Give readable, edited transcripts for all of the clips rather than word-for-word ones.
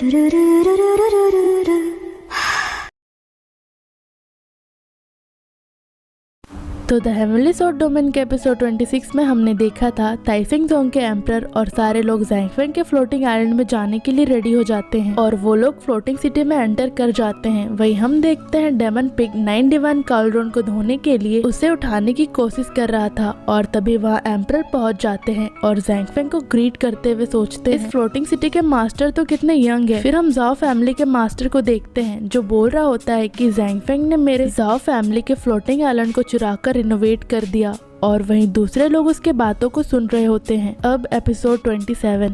तो the heavenly sword domain के episode 26 में हमने देखा था ताइफिंग जोंग के एम्परर और सारे लोग ज़ैंगफेंग के फ्लोटिंग आइलैंड में जाने के लिए रेडी हो जाते हैं और वो लोग फ्लोटिंग सिटी में एंटर कर जाते हैं। वही हम देखते हैं डेमन पिग 9 डिवाइन कॉल्ड्रोन को धोने के लिए उसे उठाने की कोशिश कर रहा था और तभी वहाँ एम्परर पहुँच जाते हैं और ज़ैंगफेंग को ग्रीट करते हुए सोचते हैं इस फ्लोटिंग सिटी के मास्टर तो कितने यंग है। फिर हम ज़ाओ फैमिली के मास्टर को देखते हैं जो बोल रहा होता है कि ज़ैंगफेंग ने मेरे ज़ाओ फैमिली के फ्लोटिंग आइलैंड को चुरा कर रिनोवेट कर दिया और वहीं दूसरे लोग उसके बातों को सुन रहे होते हैं। अब एपिसोड 27।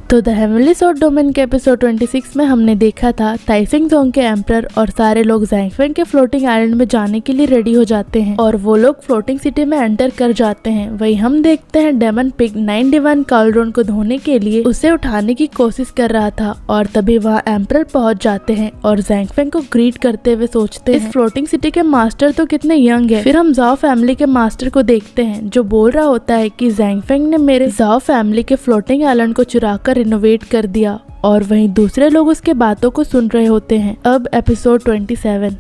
तो द हेवनली स्वॉर्ड डोमेन के एपिसोड 26 में हमने देखा था ताइफिंग जोंग के एम्परर और सारे लोग ज़ैंगफेंग के फ्लोटिंग आइलैंड में जाने के लिए रेडी हो जाते हैं और वो लोग फ्लोटिंग सिटी में एंटर कर जाते हैं। वही हम देखते हैं डेमन पिग 9 डिवाइन कॉल्ड्रोन को धोने के लिए उसे उठाने की कोशिश कर रहा था और तभी वहाँ एम्परर पहुँच जाते हैं और ज़ैंगफेंग को ग्रीट करते हुए सोचते हैं इस फ्लोटिंग सिटी के मास्टर तो कितने यंग है। फिर हम ज़ाओ फैमिली के मास्टर को देखते हैं जो बोल रहा होता है कि ज़ैंगफेंग ने मेरे ज़ाओ फैमिली के फ्लोटिंग आइलैंड को चुरा कर रिनोवेट कर दिया और वहीं दूसरे लोग उसके बातों को सुन रहे होते हैं। अब एपिसोड 27।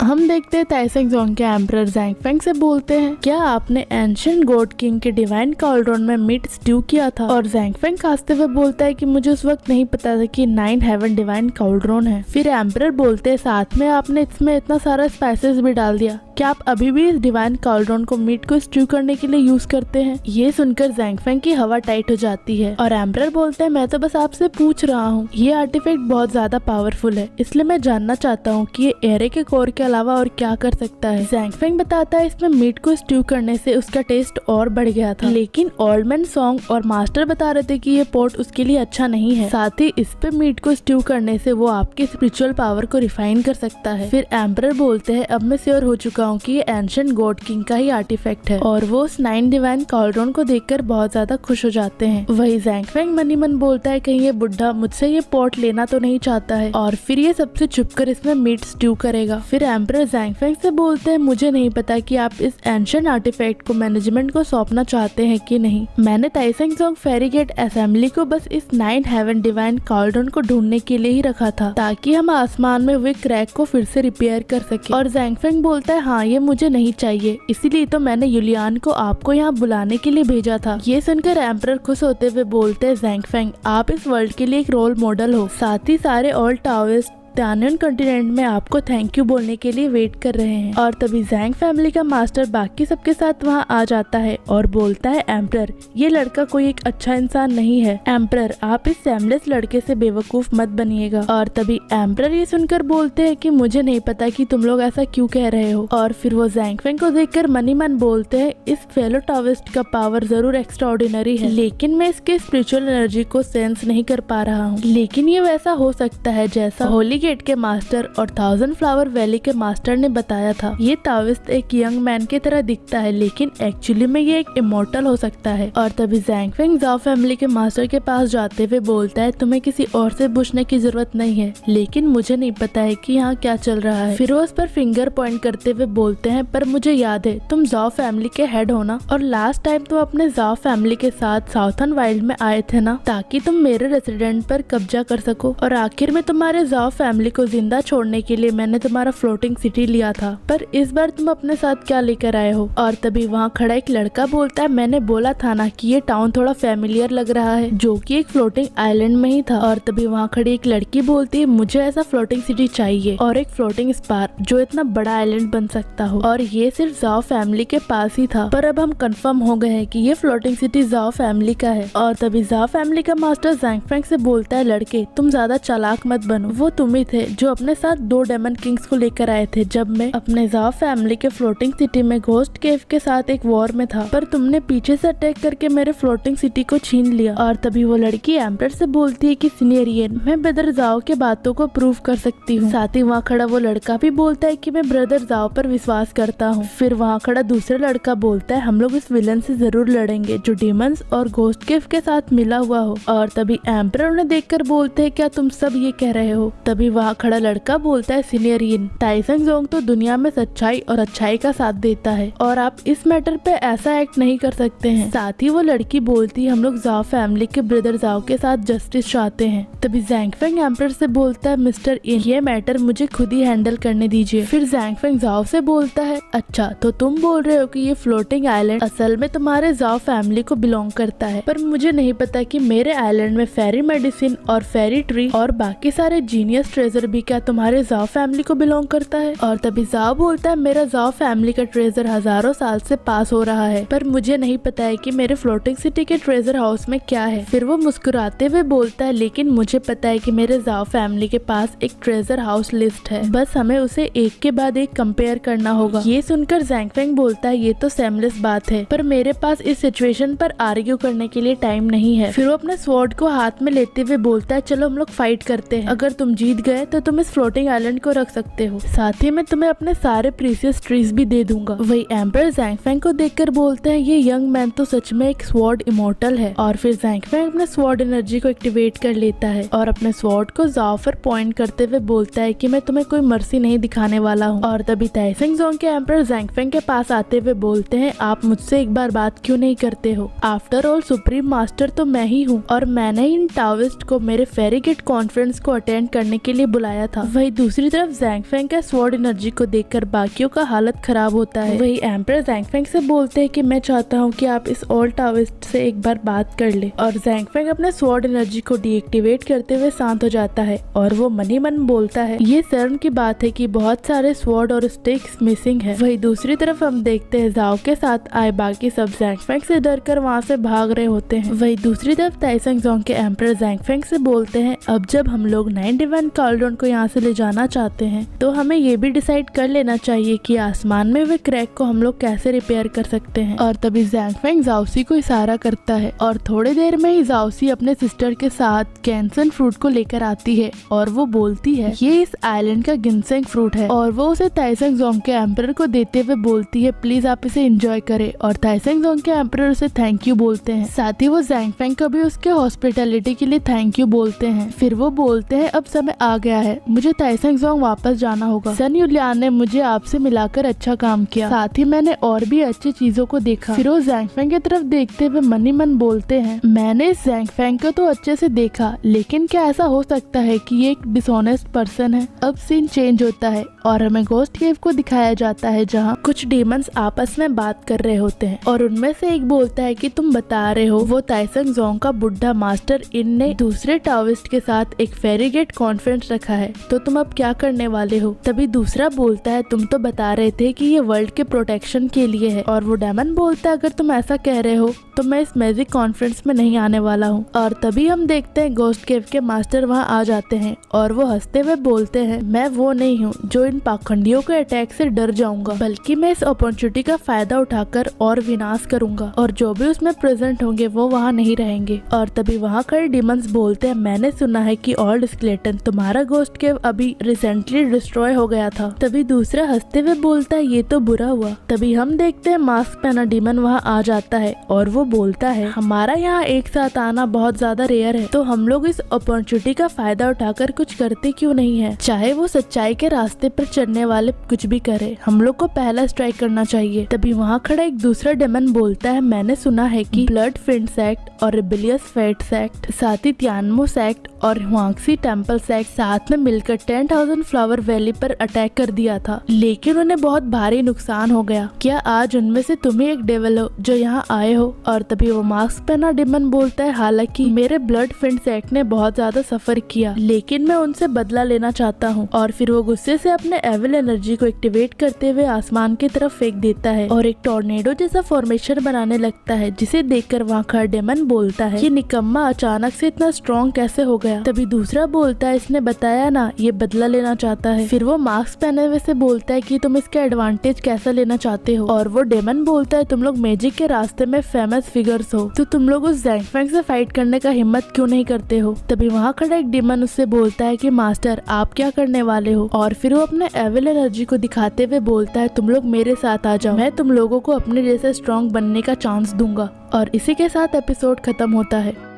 हम देखते हैं ताइफिंग जोंग के एम्परर ज़ैंगफेंग से बोलते हैं क्या आपने एंशिएंट गॉड किंग के डिवाइन कॉल्ड्रोन में मीट स्ट्यू किया था। और ज़ैंगफेंग खांसते हुए बोलता है कि मुझे उस वक्त नहीं पता था कि 9 हेवन डिवाइन कॉल्ड्रोन है। फिर एम्परर बोलते हैं साथ में आपने इसमें इतना सारा स्पाइसेस भी डाल दिया, क्या आप अभी भी इस डिवाइन कॉल्ड्रोन को मीट को स्ट्यू करने के लिए यूज करते हैं। ये सुनकर ज़ैंगफेंग की हवा टाइट हो जाती है और एम्परर बोलते हैं मैं तो बस आपसे पूछ रहा हूँ, ये आर्टिफैक्ट बहुत ज्यादा पावरफुल है इसलिए मैं जानना चाहता हूँ कि ये एरे के कोर के अलावा और क्या कर सकता है। ज़ैंगफेंग बताता है इसमें मीट को स्ट्यू करने से उसका टेस्ट और बढ़ गया था, लेकिन ओल्ड मैन सॉन्ग और मास्टर बता रहे थे कि ये पोर्ट उसके लिए अच्छा नहीं है। साथ ही इस पे मीट को स्ट्यू करने से वो आपके स्पिरिचुअल पावर को रिफाइन कर सकता है। फिर एम्परर बोलते हैं अब मैं श्योर हो चुका हूँ कि ये एंशिएंट गॉड किंग का ही आर्टिफैक्ट है और वो उस 9 डिवाइन कॉल्ड्रोन को देखकर बहुत ज्यादा खुश हो जाते हैं। वही ज़ैंगफेंग मन ही मन बोलता है कहीं ये बुढ़ा मुझसे ये पॉट लेना तो नहीं चाहता है और फिर ये सबसे छुपकर इसमें मीट स्ट्यू करेगा। फिर एम्परर ज़ैंगफेंग से बोलते हैं मुझे नहीं पता कि आप इस एंशिएंट आर्टिफैक्ट को मैनेजमेंट को सौंपना चाहते हैं कि नहीं। मैंने ताइफिंग जोंग फेरीगेट असेंबली को बस इस 9 हेवन डिवाइन कॉल्ड्रोन को ढूंढने के लिए ही रखा था ताकि हम आसमान में हुए क्रैक को फिर से रिपेयर कर सके। और ज़ैंगफेंग बोलता है हाँ ये मुझे नहीं चाहिए, इसीलिए तो मैंने यूलियान को आपको यहाँ बुलाने के लिए भेजा था। ये सुनकर एम्परर खुश होते हुए बोलते हैं ज़ैंगफेंग आप इस वर्ल्ड के लिए एक रोल मॉडल हो, साथ ही सारे ऑल टाओइस्ट टानियन कॉन्टिनेंट में आपको थैंक यू बोलने के लिए वेट कर रहे हैं। और तभी ज़ैंग फैमिली का मास्टर बाकी सबके साथ वहाँ आ जाता है और बोलता है एम्परर ये लड़का कोई एक अच्छा इंसान नहीं है, एम्परर आप इस सैमलेस लड़के से बेवकूफ मत बनिएगा। और तभी एम्परर ये सुनकर बोलते हैं कि मुझे नहीं पता कि तुम लोग ऐसा क्यों कह रहे हो। और फिर वो ज़ैंगफेंग को देखकर मन ही मन बोलते हैं इस फेलो टाविस्ट का पावर जरूर एक्स्ट्राऑर्डिनरी है, लेकिन मैं इसके स्पिरिचुअल एनर्जी को सेंस नहीं कर पा रहा हूँ। लेकिन ये वैसा हो सकता है जैसा होली गेट के मास्टर और 1000 फ्लावर वैली के मास्टर ने बताया था। ये ताविस्ट एक यंग मैन की तरह दिखता है लेकिन एक्चुअली में ये एक इमोर्टल हो सकता है। और तभी ज़ैंगफेंग ज़ाओ फैमिली के मास्टर के पास जाते हुए बोलता है तुम्हें किसी और से पूछने की जरूरत नहीं है, लेकिन मुझे नहीं पता है कि यहाँ क्या चल रहा है। फिर वो उस पर फिंगर पॉइंट करते हुए बोलते हैं पर मुझे याद है तुम ज़ाओ फैमिली के हेड हो ना, और लास्ट टाइम तुम अपने ज़ाओ फैमिली के साथ साउथर्न वाइल्ड में आए थे ना ताकि तुम मेरे रेसिडेंट पर कब्जा कर सको। और आखिर में तुम्हारे ज़ाओ फैमिली को जिंदा छोड़ने के लिए मैंने तुम्हारा फ्लोटिंग सिटी लिया था, पर इस बार तुम अपने साथ क्या लेकर आए हो। और तभी वहाँ खड़ा एक लड़का बोलता है मैंने बोला था ना कि ये टाउन थोड़ा फेमिलियर लग रहा है, जो कि एक फ्लोटिंग आइलैंड में ही था। और तभी वहाँ खड़ी एक लड़की बोलती है मुझे ऐसा फ्लोटिंग सिटी चाहिए और एक फ्लोटिंग स्पार जो इतना बड़ा आइलैंड बन सकता हो, और ये सिर्फ ज़ाओ फैमिली के पास ही था। पर अब हम कंफर्म हो गए हैं कि ये फ्लोटिंग सिटी ज़ाओ फैमिली का है। और तभी ज़ाओ फैमिली का मास्टर ज़ैंगफेंग से बोलता है लड़के तुम ज्यादा चालाक मत बनो, वो तुम ही थे जो अपने साथ 2 डेमन किंग्स को लेकर आए थे जब मैं अपने जाव फैमिली के फ्लोटिंग सिटी में घोस्ट केव के साथ एक वॉर में था, पर तुमने पीछे से अटैक करके मेरे फ्लोटिंग सिटी को छीन लिया। और तभी वो लड़की एम्पर से बोलती है कि सीनियरियन, मैं ब्रदर जाव के बातों को प्रूव कर सकती हूँ। साथ ही वहाँ खड़ा वो लड़का भी बोलता है कि मैं ब्रदर जाव पर विश्वास करता हूँ। फिर वहाँ खड़ा दूसरा लड़का बोलता है हम लोग इस विलन से जरूर लड़ेंगे जो डीमंस और घोस्ट केव के साथ मिला हुआ हो। और तभी एम्पर उन्हें देखकर बोलते हैं क्या तुम सब ये कह रहे हो। तभी वहाँ खड़ा लड़का बोलता है सीनियरियन, ताइसेंग जोंग तो दुनिया में सच्चाई और अच्छाई का साथ देता है और आप इस मैटर पे ऐसा एक्ट नहीं कर सकते हैं। साथ ही वो लड़की बोलती है हम लोग जाव फैमिली के ब्रदर जाव के साथ जस्टिस चाहते हैं। तभी ज़ैंगफेंग एम्पर से बोलता है मिस्टर इन, ये मैटर मुझे खुद ही हैंडल करने दीजिए। फिर ज़ैंगफेंग जाव से बोलता है अच्छा तो तुम बोल रहे हो कि ये फ्लोटिंग आइलैंड असल में तुम्हारे जाव फैमिली को बिलोंग करता है, पर मुझे नहीं पता कि मेरे आइलैंड में फेरी मेडिसिन और फेरी ट्री और बाकी सारे जीनियस ट्रेजर भी क्या तुम्हारे जाव फैमिली को बिलोंग करता है। और तभी जाव बोलता है मेरा जाव फैमिली का ट्रेजर हजारों साल से पास हो रहा है, पर मुझे नहीं पता है कि मेरे फ्लोटिंग सिटी के ट्रेजर हाउस में क्या है। फिर वो मुस्कुराते हुए बोलता है लेकिन मुझे पता है कि मेरे जाव फैमिली के पास एक ट्रेजर हाउस लिस्ट है, बस हमें उसे एक के बाद एक कंपेयर करना होगा। ये सुनकर ज़ैंगफेंग बोलता है ये तो सेमलेस बात है, पर मेरे पास इस सिचुएशन पर आर्ग्यू करने के लिए टाइम नहीं है। फिर वो अपने स्वॉर्ड को हाथ में लेते हुए बोलता है चलो हम लोग फाइट करते हैं, अगर तुम जीत गए तो तुम इस फ्लोटिंग आइलैंड को रख सकते हो, साथ ही मैं तुम्हें अपने सारे प्रीशियस ट्रीज भी दे दूंगा। वही एम्पर ज़ैंगफेंग को देखकर बोलते हैं ये यंग मैन तो सच में एक स्वॉर्ड इमोर्टल है। और फिर ज़ैंगफेंग अपने स्वॉर्ड एनर्जी को एक्टिवेट कर लेता है और अपने स्वॉर्ड को जाव पर पॉइंट करते हुए बोलता है कि मैं तुम्हें कोई मर्सी नहीं दिखाने वाला हूँ। और तभी ताइसेंग जोंग के एम्पर ज़ैंगफेंग के पास आते हुए बोलते हैं आप मुझसे एक बार बात क्यों नहीं करते हो, आफ्टर ऑल सुप्रीम मास्टर तो मैं ही हूँ और मैंने इन टाविस्ट को मेरे फेरीगेट कॉन्फ्रेंस को अटेंड करने के लिए बुलाया था। वही दूसरी तरफ ज़ैंगफेंग के स्वॉर्ड एनर्जी को देखकर बाकियों का हालत खराब होता है। वही एम्पर ज़ैंगफेंग से बोलते हैं कि मैं चाहता हूँ कि आप इस ऑल टाविस्ट से एक बार बात कर ले। और ज़ैंगफेंग अपने स्वॉर्ड एनर्जी को डीएक्टिवेट करते हुए शांत हो जाता है और वो मन ही मन बोलता है ये शर्म की बात है कि बहुत सारे स्वॉर्ड और स्टिक्स मिसिंग है। वही दूसरी तरफ हम देखते हैं जाव के साथ आए बाकी सब ज़ैंगफेंग से डरकर वहाँ से भाग रहे होते हैं। वही दूसरी तरफ ताइसेंग जोंग के एम्पर ज़ैंगफेंग से बोलते हैं अब जब हम लोग 9 डिवाइन कॉल्ड्रॉन को यहाँ से ले जाना चाहते हैं तो हमें ये भी डिसाइड कर लेना चाहिए कि आसमान में वे क्रैक को हम लोग कैसे रिपेयर कर सकते हैं। और तभी ज़ैंगफेंग जाओसी को इशारा करता है और थोड़ी देर में ही जाओसी अपने सिस्टर के साथ कैंसन फ्रूट को लेकर आती है और वो बोलती है ये इस आइलैंड का गिनसेंग फ्रूट है और वो उसे ताइसेंग जोंग के एम्पर को देते हुए बोलती है प्लीज आप इसे एंजॉय करें। और ताइसेंग जोंग के एम्पर उसे थैंक यू बोलते हैं, साथ ही वो ज़ैंगफेंग को भी उसके हॉस्पिटैलिटी के लिए थैंक यू बोलते हैं। फिर वो बोलते हैं अब समय आ गया है, मुझे ताइसेंग जोंग वापस जाना होगा। सन युलियान ने मुझे आपसे मिलाकर अच्छा काम किया, साथ ही मैंने और भी अच्छी चीजों को देखा। फिर वो ज़ैंगफेंग की तरफ देखते हुए मन ही मन बोलते हैं मैंने इस ज़ैंगफेंग को तो अच्छे से देखा, लेकिन क्या ऐसा हो सकता है कि ये एक डिसऑनेस्ट पर्सन है। अब सीन चेंज होता है और हमें घोस्ट केव को दिखाया जाता है जहाँ कुछ डीमंस आपस में बात कर रहे होते हैं और उनमें से एक बोलता है कि तुम बता रहे हो वो ताइसेंग जोंग का बुढ़ा मास्टर इन ने दूसरे टाविस्ट के साथ एक फेरीगेट कॉन्फ्रेंस रखा है, तो तुम अब क्या करने वाले हो। तभी दूसरा बोलता है तुम तो बता रहे थे कि ये वर्ल्ड के प्रोटेक्शन के लिए है। और वो डेमन बोलता है अगर तुम ऐसा कह रहे हो तो मैं इस मैजिक कॉन्फ्रेंस में नहीं आने वाला हूँ। और तभी हम देखते हैं घोस्ट केव के मास्टर वहाँ आ जाते हैं और वो हंसते हुए बोलते हैं मैं वो नहीं हूँ जो इन पाखंडियों के अटैक से डर जाऊंगा, बल्कि मैं इस अपॉर्चुनिटी का फायदा उठाकर और विनाश करूंगा और जो भी उसमें प्रेजेंट होंगे वो वहाँ नहीं रहेंगे। और तभी वहाँ खड़े डीमंस बोलते हैं मैंने सुना है कि ओल्ड स्केलेटन तुम्हारा घोस्ट केव अभी रिसेंटली डिस्ट्रॉय हो गया था। तभी दूसरा हंसते हुए बोलता है ये तो बुरा हुआ। तभी हम देखते हैं मास्क पहना डीमन वहाँ आ जाता है और वो बोलता है हमारा यहाँ एक साथ आना बहुत ज्यादा रेयर है, तो हम लोग इस अपॉर्चुनिटी का फायदा उठाकर कुछ करते क्यों नहीं है, चाहे वो सच्चाई के रास्ते पर चलने वाले कुछ भी करे, हम लोग को पहला स्ट्राइक करना चाहिए। तभी वहाँ खड़ा एक दूसरा डेमन बोलता है मैंने सुना है कि ब्लड फिंड सेक्ट और रिबेलियस फेट सेक्ट, साथ ही तियानमो सेक्ट और हुआंगसी टेम्पल सेक्ट साथ में मिलकर 10,000 फ्लावर वैली पर अटैक कर दिया था, लेकिन उन्हें बहुत भारी नुकसान हो गया। क्या आज उनमें से तुम ही एक डेविल हो जो यहाँ आए हो। और तभी वो मास्क पहना डेमन बोलता है हालांकि मेरे ब्लड फिंड सेक्ट ने बहुत ज्यादा सफर किया, लेकिन मैं उनसे बदला लेना चाहता हूँ। और फिर वो गुस्से से अपने एविल एनर्जी को एक्टिवेट करते हुए आसमान की तरफ फेंक देता है और एक टॉर्नेडो जैसा फॉर्मेशन बनाने लगता है, जिसे देखकर वहाँ खड़ा डेमन बोलता है ये निकम्मा अचानक से इतना स्ट्रॉन्ग कैसे हो गया। तभी दूसरा बोलता है इसने बताया ना, ये बदला लेना चाहता है। फिर वो मास्क पहने हुए से बोलता है कि तुम इसका एडवांटेज कैसा लेना चाहते हो, और वो डेमन बोलता है तुम लोग मैजिक के रास्ते में फेमस फिगर्स हो, तो तुम लोग उस ज़ैंग फेंग से फाइट करने का हिम्मत क्यों नहीं करते हो। तभी वहाँ खड़ा एक डेमन उससे बोलता है कि मास्टर आप क्या करने वाले हो, और फिर वो अपने एविल एनर्जी को दिखाते हुए बोलता है तुम लोग मेरे साथ आ जाओ, मैं तुम लोगों को अपने जैसे स्ट्रॉन्ग बनने का चांस दूंगा। और इसी के साथ एपिसोड खत्म होता है।